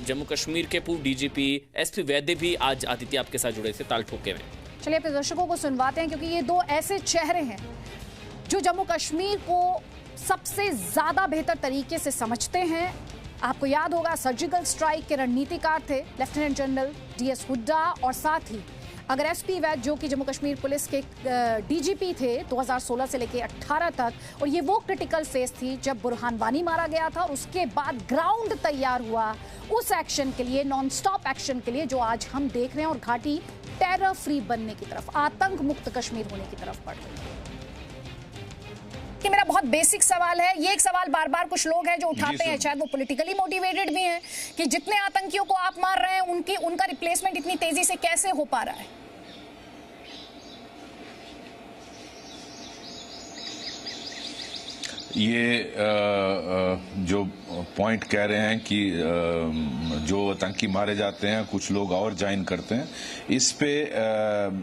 जम्मू कश्मीर के पूर्व DGP SP वैद्य भी आज आदित्य आपके साथ जुड़े थे ताल ठोके हुए। चलिए अपने दर्शकों को सुनवाते हैं, क्योंकि ये दो ऐसे चेहरे हैं जो जम्मू कश्मीर को सबसे ज्यादा बेहतर तरीके से समझते हैं। आपको याद होगा सर्जिकल स्ट्राइक के रणनीतिकार थे लेफ्टिनेंट जनरल डीएस हुड्डा, और साथ ही अगर एसपी वैद्य जो कि जम्मू कश्मीर पुलिस के डीजीपी थे 2016 से लेकर 18 तक, और ये वो क्रिटिकल फेज थी जब बुरहान वानी मारा गया था और उसके बाद ग्राउंड तैयार हुआ उस एक्शन के लिए, नॉन स्टॉप एक्शन के लिए जो आज हम देख रहे हैं, और घाटी टेरर फ्री बनने की तरफ, आतंक मुक्त कश्मीर होने की तरफ बढ़ रही है। कि मेरा बहुत बेसिक सवाल है, ये एक सवाल बार बार कुछ लोग हैं जो उठाते हैं, शायद वो पॉलिटिकली मोटिवेटेड भी हैं, कि जितने आतंकियों को आप मार रहे हैं उनका रिप्लेसमेंट इतनी तेजी से कैसे हो पा रहा है? ये जो पॉइंट कह रहे हैं कि जो आतंकी मारे जाते हैं कुछ लोग और ज्वाइन करते हैं, इस पे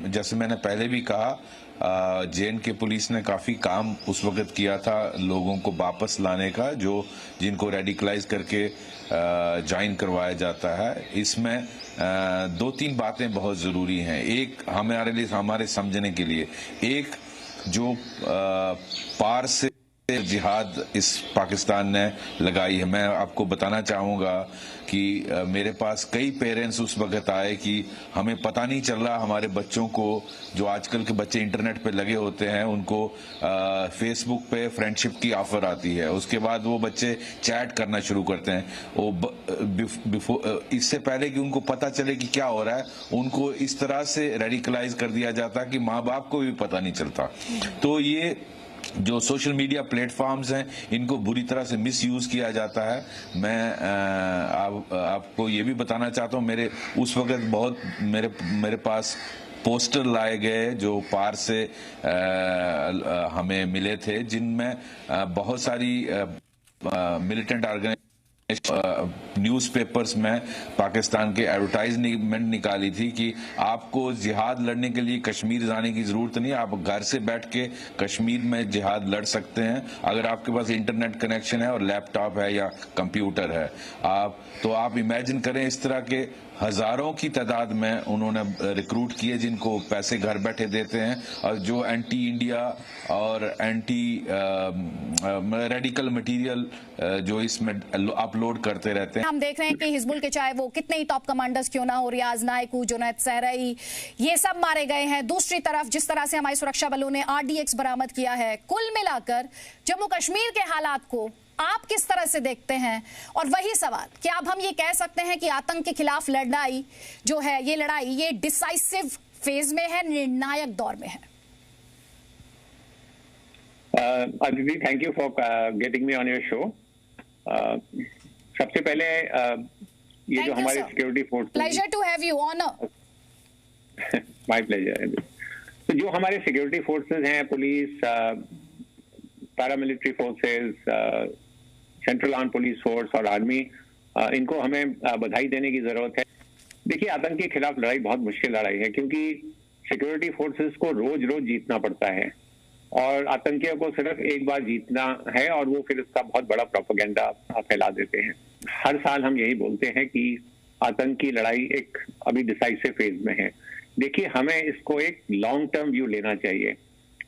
जैसे मैंने पहले भी कहा, जे.एंड.के पुलिस ने काफी काम उस वक्त किया था लोगों को वापस लाने का, जो जिनको रेडिकलाइज करके ज्वाइन करवाया जाता है। इसमें दो तीन बातें बहुत जरूरी हैं। एक हमारे लिए, हमारे समझने के लिए, एक जो पार से जिहाद इस पाकिस्तान ने लगाई है। मैं आपको बताना चाहूंगा कि मेरे पास कई पेरेंट्स उस वक्त आए कि हमें पता नहीं चल रहा, हमारे बच्चों को, जो आजकल के बच्चे इंटरनेट पे लगे होते हैं, उनको फेसबुक पे फ्रेंडशिप की ऑफर आती है, उसके बाद वो बच्चे चैट करना शुरू करते हैं। वो इससे पहले कि उनको पता चले कि क्या हो रहा है, उनको इस तरह से रेडिकलाइज कर दिया जाता है कि माँ बाप को भी पता नहीं चलता। तो ये जो सोशल मीडिया प्लेटफॉर्म्स हैं, इनको बुरी तरह से मिसयूज किया जाता है। मैं आपको ये भी बताना चाहता हूँ, मेरे उस वक्त बहुत मेरे पास पोस्टर लाए गए जो पार से हमें मिले थे, जिनमें बहुत सारी मिलिटेंट ऑर्गेनाइजेशन न्यूज़पेपर्स में पाकिस्तान के एडवर्टाइजमेंट निकाली थी कि आपको जिहाद लड़ने के लिए कश्मीर जाने की जरूरत नहीं, आप घर से बैठ के कश्मीर में जिहाद लड़ सकते हैं अगर आपके पास इंटरनेट कनेक्शन है और लैपटॉप है या कंप्यूटर है। आप इमेजिन करें, इस तरह के हजारों की तादाद में उन्होंने रिक्रूट किए जिनको पैसे घर बैठे देते हैं, और जो एंटी इंडिया और एंटी रेडिकल मटेरियल जो इसमें अपलोड करते रहते हैं। हम देख रहे हैं कि हिजबुल के चाहे वो कितने ही टॉप कमांडर्स क्यों ना हो, रियाज नायकू, जुनैद सहराई, ये सब मारे गए हैं। दूसरी तरफ जिस तरह से हमारी सुरक्षा बलों ने RDX बरामद किया है, कुल मिलाकर जम्मू कश्मीर के हालात को आप किस तरह से देखते हैं? और वही सवाल, क्या अब हम ये कह सकते हैं कि आतंक के खिलाफ लड़ाई जो है, ये लड़ाई ये डिसाइसिव फेज में है, निर्णायक दौर में है? Aditi, thank you for getting me on your show. सबसे पहले ये जो हमारे security force, pleasure to have you, honour. My pleasure. तो जो हमारे सिक्योरिटी फोर्सेस हैं, police, paramilitary forces, central arm police force और आर्मी, इनको हमें बधाई देने की जरूरत है। देखिए, आतंक के खिलाफ लड़ाई बहुत मुश्किल लड़ाई है, क्योंकि सिक्योरिटी फोर्सेस को रोज रोज जीतना पड़ता है, और आतंकियों को सिर्फ एक बार जीतना है और वो फिर इसका बहुत बड़ा प्रोपेगेंडा फैला देते हैं। हर साल हम यही बोलते हैं कि आतंक की लड़ाई एक अभी डिसाइसिव फेज में है। देखिए, हमें इसको एक लॉन्ग टर्म व्यू लेना चाहिए।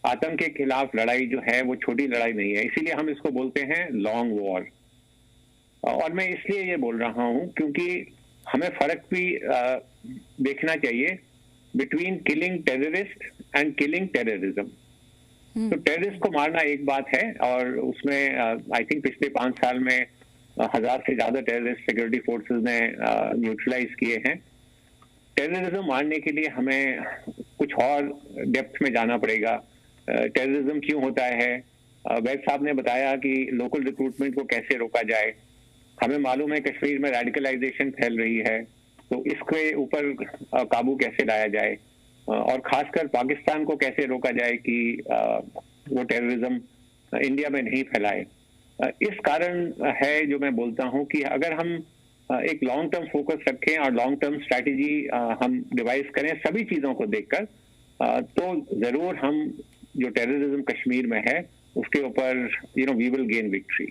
आतंक के खिलाफ लड़ाई जो है वो छोटी लड़ाई नहीं है, इसीलिए हम इसको बोलते हैं लॉन्ग वॉर। और मैं इसलिए ये बोल रहा हूं क्योंकि हमें फर्क भी देखना चाहिए between killing terrorist and killing terrorism. तो टेररिस्ट को मारना एक बात है, और उसमें आई थिंक पिछले 5 साल में 1000 से ज्यादा टेररिस्ट सिक्योरिटी फोर्सेस ने न्यूट्रलाइज किए हैं। टेररिज्म मारने के लिए हमें कुछ और डेप्थ में जाना पड़ेगा। टेररिज्म क्यों होता है? वैद साहब ने बताया कि लोकल रिक्रूटमेंट को कैसे रोका जाए। हमें मालूम है कश्मीर में रेडिकलाइजेशन फैल रही है, तो इसके ऊपर काबू कैसे लाया जाए, और खासकर पाकिस्तान को कैसे रोका जाए कि वो टेररिज्म इंडिया में नहीं फैलाए। इस कारण है जो मैं बोलता हूं कि अगर हम एक लॉन्ग टर्म फोकस रखें और लॉन्ग टर्म स्ट्रैटेजी हम डिवाइस करें सभी चीजों को देखकर, तो जरूर हम जो टेररिज्म कश्मीर में है उसके ऊपर वी विल गेन विक्ट्री।